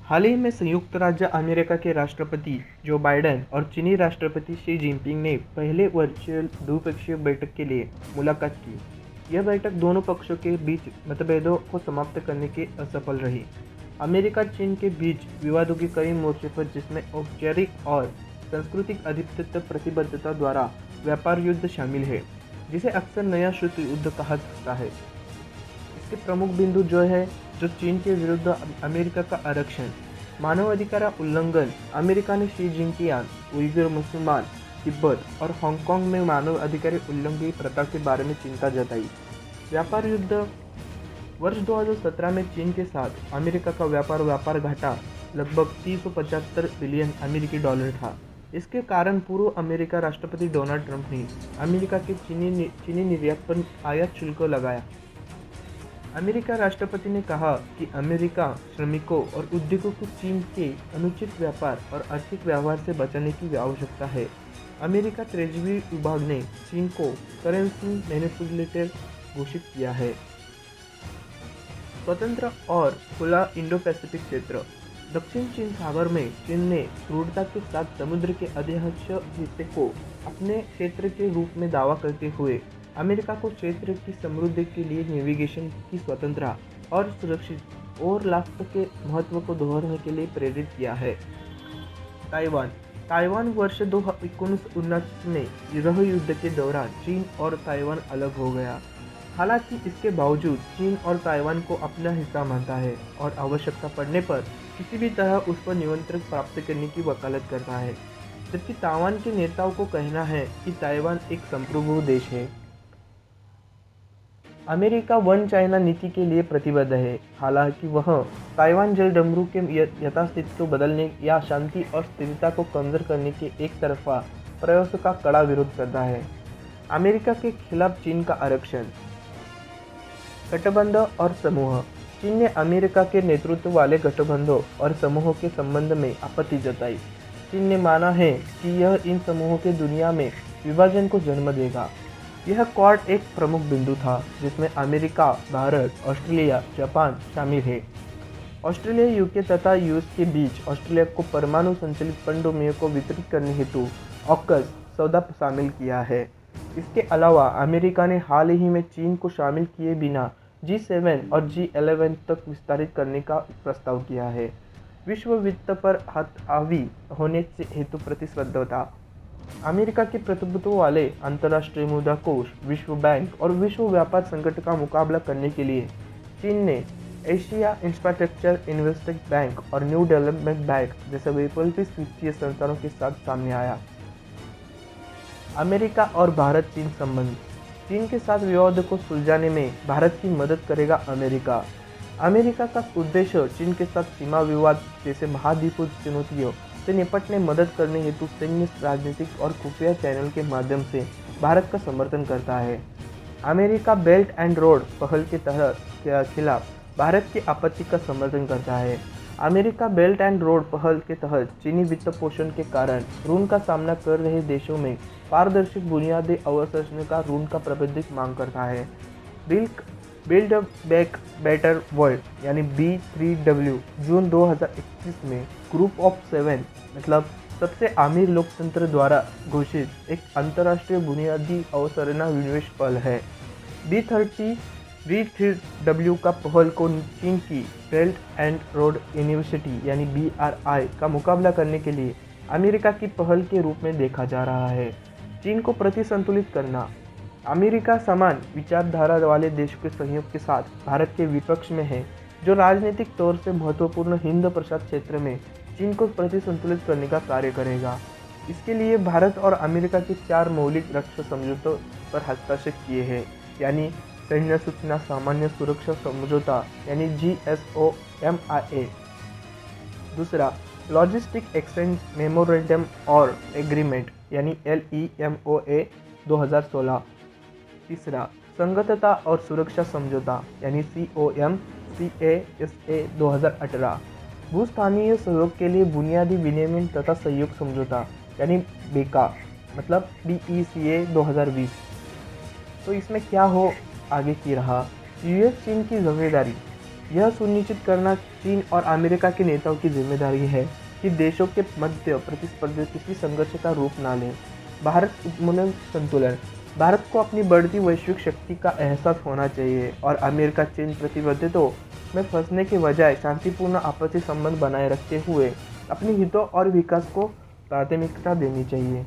हाल ही में संयुक्त राज्य अमेरिका के राष्ट्रपति जो बाइडेन और चीनी राष्ट्रपति शी जिनपिंग ने पहले वर्चुअल द्विपक्षीय बैठक के लिए मुलाकात की। यह बैठक दोनों पक्षों के बीच मतभेदों को समाप्त करने के असफल रही। अमेरिका चीन के बीच विवादों के कई मोर्चों पर, जिसमें औपचारिक और सांस्कृतिक अधिपत्य प्रतिबद्धता द्वारा व्यापार युद्ध शामिल है, जिसे अक्सर नया शीत युद्ध कहा जाता है। इसके प्रमुख बिंदु जो चीन के विरुद्ध अमेरिका का आरक्षण, मानवाधिकार उल्लंघन, अमेरिका ने शी जिनपिंग, उइगर मुसलमान, तिब्बत और हांगकांग में मानवाधिकार उल्लंघन की प्रथा के बारे में चिंता जताई। व्यापार युद्ध। वर्ष 2017 में चीन के साथ अमेरिका का व्यापार घाटा लगभग 375 बिलियन अमेरिकी डॉलर था। इसके कारण पूर्व अमेरिका राष्ट्रपति डोनाल्ड ट्रंप ने अमेरिका के चीनी निर्यात पर आयात शुल्क लगाया। अमेरिका राष्ट्रपति ने कहा कि अमेरिका श्रमिकों और उद्योगों को चीन के अनुचित व्यापार और आर्थिक व्यवहार से बचाने की आवश्यकता है। अमेरिका ट्रेजरी विभाग ने चीन को करेंसी मैनिपुलेटर घोषित किया है। स्वतंत्र और खुला इंडो पैसिफिक क्षेत्र। दक्षिण चीन सागर में चीन ने क्रूरता के साथ समुद्र के अधिकांश हिस्से को अपने क्षेत्र के रूप में दावा करते हुए अमेरिका को क्षेत्र की समृद्धि के लिए नेविगेशन की स्वतंत्रता और सुरक्षित और लाभ के महत्व को दोहराने के लिए प्रेरित किया है। ताइवान वर्ष 1919 में गृह युद्ध के दौरान चीन और ताइवान अलग हो गया। हालांकि इसके बावजूद चीन और ताइवान को अपना हिस्सा मानता है और आवश्यकता पड़ने पर किसी भी तरह उस पर नियंत्रण प्राप्त करने की वकालत करता है, जबकि ताइवान के नेताओं को कहना है कि ताइवान एक संप्रभु देश है। अमेरिका वन चाइना नीति के लिए प्रतिबद्ध है, हालांकि वह ताइवान जलडमरू के यथास्थिति को बदलने या शांति और स्थिरता को कमजोर करने के एक तरफा प्रयासों का कड़ा विरोध करता है। अमेरिका के खिलाफ चीन का आरक्षण। गठबंधन और समूह। चीन ने अमेरिका के नेतृत्व वाले गठबंधों और समूहों के संबंध में आपत्ति जताई। चीन ने माना है कि यह इन समूहों के दुनिया में विभाजन को जन्म देगा। यह क्वाड एक प्रमुख बिंदु था, जिसमें अमेरिका, भारत, ऑस्ट्रेलिया, जापान शामिल है। ऑस्ट्रेलिया, यूके तथा यूएस के बीच ऑस्ट्रेलिया को परमाणु संचालित पनडुब्बियों को वितरित करने हेतु ऑकस सौदा शामिल किया है। इसके अलावा अमेरिका ने हाल ही में चीन को शामिल किए बिना G7 और G11 तक विस्तारित करने का प्रस्ताव किया है। विश्व वित्त पर हावी होने से हेतु प्रतिस्पर्धा। अमेरिका के प्रतिनिधित्व वाले अंतर्राष्ट्रीय मुद्रा कोष, विश्व बैंक और विश्व व्यापार संगठन का मुकाबला करने के लिए चीन ने एशिया इंफ्रास्ट्रक्चर इन्वेस्टमेंट बैंक और न्यू डेवलपमेंट बैंक जैसे वैकल्पिक वित्तीय संस्थानों के साथ सामने आया। अमेरिका और भारत चीन संबंध। चीन के साथ विवाद को सुलझाने में भारत की मदद करेगा अमेरिका। अमेरिका का उद्देश्य चीन के साथ सीमा विवाद जैसे महाद्वीपीय चुनौतियों से निपटने मदद करने हेतु सैन्य, राजनीतिक और खुफिया चैनल के माध्यम से भारत का समर्थन करता है। अमेरिका बेल्ट एंड रोड पहल के खिलाफ भारत की आपत्ति का समर्थन करता है। अमेरिका बेल्ट एंड रोड पहल के तहत चीनी वित्त पोषण के कारण ऋण का सामना कर रहे देशों में पारदर्शी बुनियादी अवसंरचना का ऋण का प्रबंधित मांग करता है। बिल्ड बैक बेटर वर्ल्ड यानी B3W जून 2021 में ग्रुप ऑफ 7 मतलब सबसे अमीर लोकतंत्र द्वारा घोषित एक अंतर्राष्ट्रीय बुनियादी अवसंरचना निवेश पहल है। B3W का पहल को चीन की बेल्ट एंड रोड यूनिवर्सिटी यानी BRI का मुकाबला करने के लिए अमेरिका की पहल के रूप में देखा जा रहा है। चीन को प्रतिसंतुलित करना। अमेरिका समान विचारधारा वाले देशों के सहयोग के साथ भारत के विपक्ष में है, जो राजनीतिक तौर से महत्वपूर्ण हिंद प्रशांत क्षेत्र में चीन को प्रतिसंतुलित करने का कार्य करेगा। इसके लिए भारत और अमेरिका के 4 मौलिक रक्षा समझौतों पर हस्ताक्षर किए हैं, यानी सैन्य सूचना सामान्य सुरक्षा समझौता यानी GSOMIA। दूसरा, लॉजिस्टिक एक्सचेंज मेमोरेंडम और एग्रीमेंट यानी LEMOA 2016। तीसरा, संगतता और सुरक्षा समझौता यानी COMCASA 2018। भूस्थानीय सहयोग के लिए बुनियादी विनियमन तथा सहयोग समझौता यानी बेका मतलब BECA 2020। तो इसमें क्या हो आगे की रहा। यूएस चीन की जिम्मेदारी। यह सुनिश्चित करना चीन और अमेरिका के नेताओं की जिम्मेदारी है कि देशों के मध्य प्रतिस्पर्धा किसी संघर्ष का रूप ना लें। भारत उन्मूलन संतुलन। भारत को अपनी बढ़ती वैश्विक शक्ति का एहसास होना चाहिए और अमेरिका चीन प्रतिबद्धताओं में फंसने के बजाय शांतिपूर्ण आपसी संबंध बनाए रखते हुए अपने हितों और विकास को प्राथमिकता देनी चाहिए।